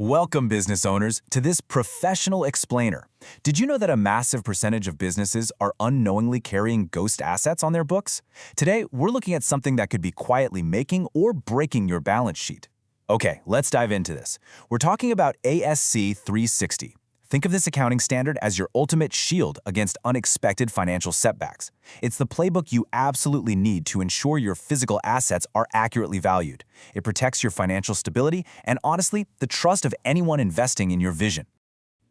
Welcome, business owners, to this professional explainer. Did you know that a massive percentage of businesses are unknowingly carrying ghost assets on their books? Today, we're looking at something that could be quietly making or breaking your balance sheet. Okay, let's dive into this. We're talking about ASC 360. Think of this accounting standard as your ultimate shield against unexpected financial setbacks. It's the playbook you absolutely need to ensure your physical assets are accurately valued. It protects your financial stability and, honestly, the trust of anyone investing in your vision.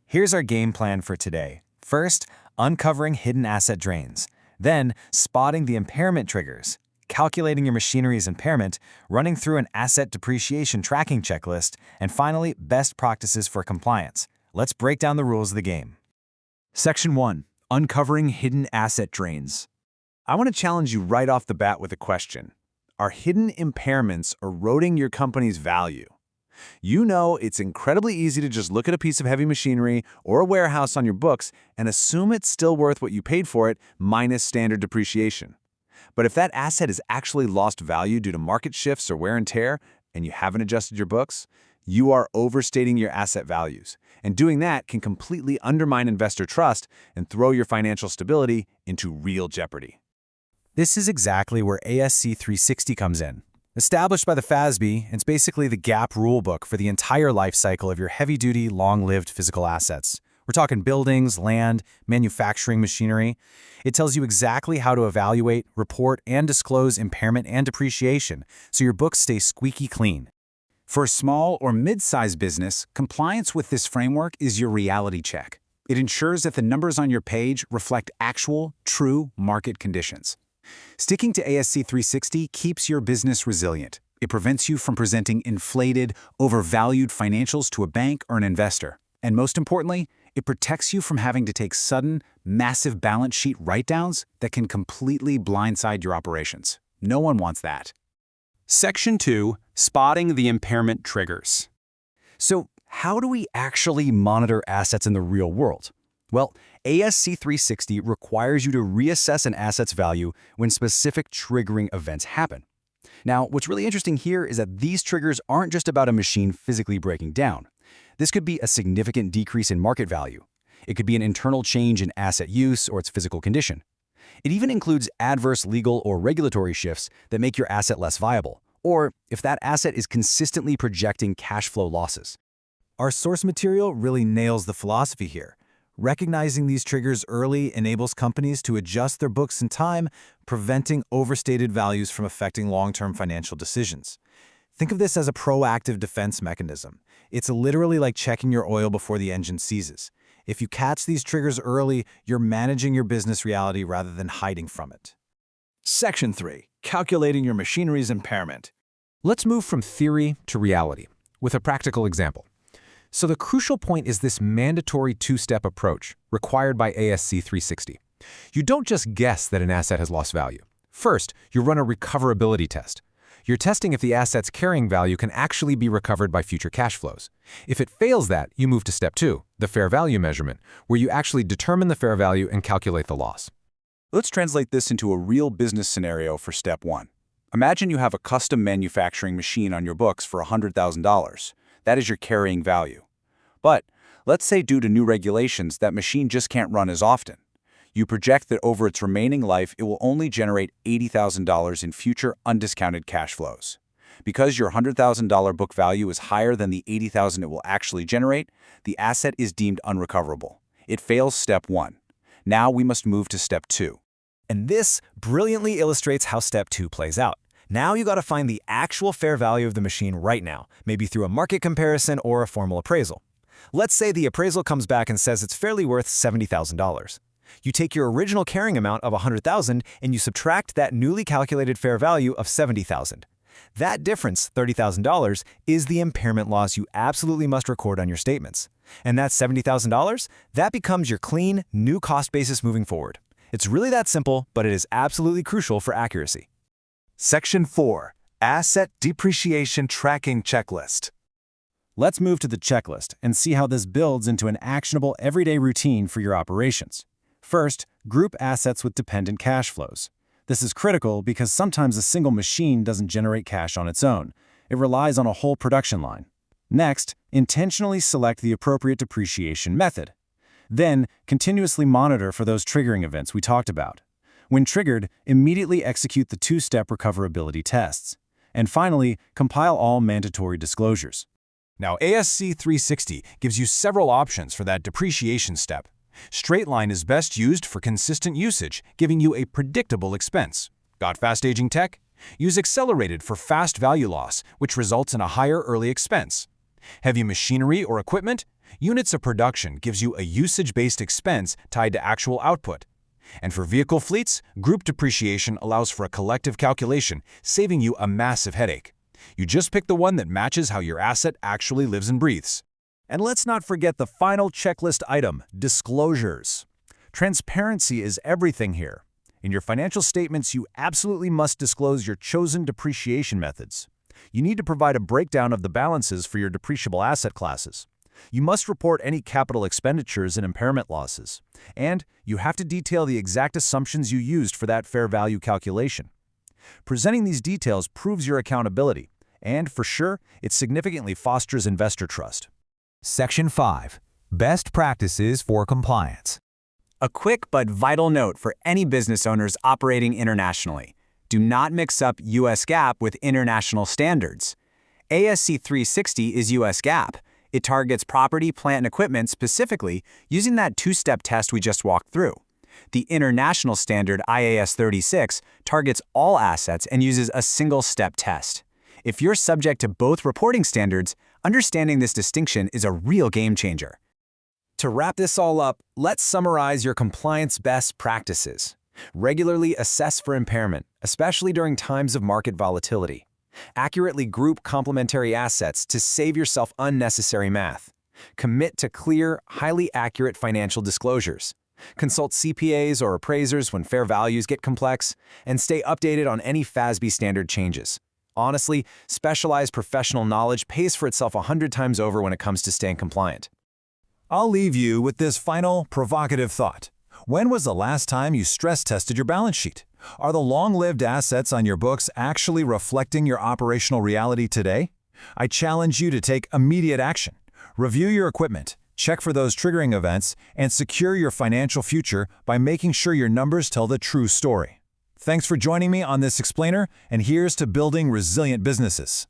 Here's our game plan for today. First, uncovering hidden asset drains. Then, spotting the impairment triggers. Calculating your machinery's impairment, running through an asset depreciation tracking checklist, and finally, best practices for compliance. Let's break down the rules of the game. Section 1. Uncovering hidden asset drains. I want to challenge you right off the bat with a question. Are hidden impairments eroding your company's value? You know it's incredibly easy to just look at a piece of heavy machinery or a warehouse on your books and assume it's still worth what you paid for it minus standard depreciation. But if that asset has actually lost value due to market shifts or wear and tear, and you haven't adjusted your books, you are overstating your asset values. And doing that can completely undermine investor trust and throw your financial stability into real jeopardy. This is exactly where ASC 360 comes in. Established by the FASB, it's basically the GAAP rulebook for the entire life cycle of your heavy-duty, long-lived physical assets. We're talking buildings, land, manufacturing machinery. It tells you exactly how to evaluate, report, and disclose impairment and depreciation so your books stay squeaky clean. For a small or mid-sized business, compliance with this framework is your reality check. It ensures that the numbers on your page reflect actual, true market conditions. Sticking to ASC 360 keeps your business resilient. It prevents you from presenting inflated, overvalued financials to a bank or an investor. And most importantly, it protects you from having to take sudden, massive balance sheet write-downs that can completely blindside your operations. No one wants that. Section 2. Spotting the impairment triggers. So, how do we actually monitor assets in the real world? Well, ASC 360 requires you to reassess an asset's value when specific triggering events happen. Now, what's really interesting here is that these triggers aren't just about a machine physically breaking down. This could be a significant decrease in market value. It could be an internal change in asset use or its physical condition. It even includes adverse legal or regulatory shifts that make your asset less viable, or if that asset is consistently projecting cash flow losses. Our source material really nails the philosophy here. Recognizing these triggers early enables companies to adjust their books in time, preventing overstated values from affecting long-term financial decisions. Think of this as a proactive defense mechanism. It's literally like checking your oil before the engine seizes. If you catch these triggers early, you're managing your business reality rather than hiding from it. Section 3. Calculating your machinery's impairment. Let's move from theory to reality with a practical example. So the crucial point is this mandatory two-step approach required by ASC 360. You don't just guess that an asset has lost value. First, you run a recoverability test. You're testing if the asset's carrying value can actually be recovered by future cash flows. If it fails that, you move to step 2, the fair value measurement, where you actually determine the fair value and calculate the loss. Let's translate this into a real business scenario for step 1. Imagine you have a custom manufacturing machine on your books for $100,000. That is your carrying value. But let's say due to new regulations, that machine just can't run as often. You project that over its remaining life, it will only generate $80,000 in future undiscounted cash flows. Because your $100,000 book value is higher than the $80,000 it will actually generate, the asset is deemed unrecoverable. It fails step 1. Now we must move to step 2. And this brilliantly illustrates how step 2 plays out. Now you got to find the actual fair value of the machine right now, maybe through a market comparison or a formal appraisal. Let's say the appraisal comes back and says it's fairly worth $70,000. You take your original carrying amount of $100,000 and you subtract that newly calculated fair value of $70,000. That difference, $30,000, is the impairment loss you absolutely must record on your statements. And that $70,000, that becomes your clean, new cost basis moving forward. It's really that simple, but it is absolutely crucial for accuracy. Section 4. Asset Depreciation Tracking Checklist. Let's move to the checklist and see how this builds into an actionable everyday routine for your operations. First, group assets with dependent cash flows. This is critical because sometimes a single machine doesn't generate cash on its own. It relies on a whole production line. Next, intentionally select the appropriate depreciation method. Then, continuously monitor for those triggering events we talked about. When triggered, immediately execute the two-step recoverability tests. And finally, compile all mandatory disclosures. Now, ASC 360 gives you several options for that depreciation step. Straightline is best used for consistent usage, giving you a predictable expense. Got fast aging tech? Use accelerated for fast value loss, which results in a higher early expense. Heavy machinery or equipment? Units of production gives you a usage-based expense tied to actual output. And for vehicle fleets, group depreciation allows for a collective calculation, saving you a massive headache. You just pick the one that matches how your asset actually lives and breathes. And let's not forget the final checklist item, disclosures. Transparency is everything here. In your financial statements, you absolutely must disclose your chosen depreciation methods. You need to provide a breakdown of the balances for your depreciable asset classes. You must report any capital expenditures and impairment losses. And you have to detail the exact assumptions you used for that fair value calculation. Presenting these details proves your accountability, and for sure, it significantly fosters investor trust. Section 5. Best Practices for Compliance. A quick but vital note for any business owners operating internationally. Do not mix up USGAAP with international standards. ASC 360 is USGAAP. It targets property, plant, and equipment specifically using that two-step test we just walked through. The international standard IAS 36 targets all assets and uses a single-step test. If you're subject to both reporting standards, understanding this distinction is a real game changer. To wrap this all up, let's summarize your compliance best practices. Regularly assess for impairment, especially during times of market volatility. Accurately group complementary assets to save yourself unnecessary math. Commit to clear, highly accurate financial disclosures. Consult CPAs or appraisers when fair values get complex, and stay updated on any FASB standard changes. Honestly, specialized professional knowledge pays for itself 100 times over when it comes to staying compliant. I'll leave you with this final, provocative thought. When was the last time you stress-tested your balance sheet? Are the long-lived assets on your books actually reflecting your operational reality today? I challenge you to take immediate action. Review your equipment, check for those triggering events, and secure your financial future by making sure your numbers tell the true story. Thanks for joining me on this explainer, and here's to building resilient businesses.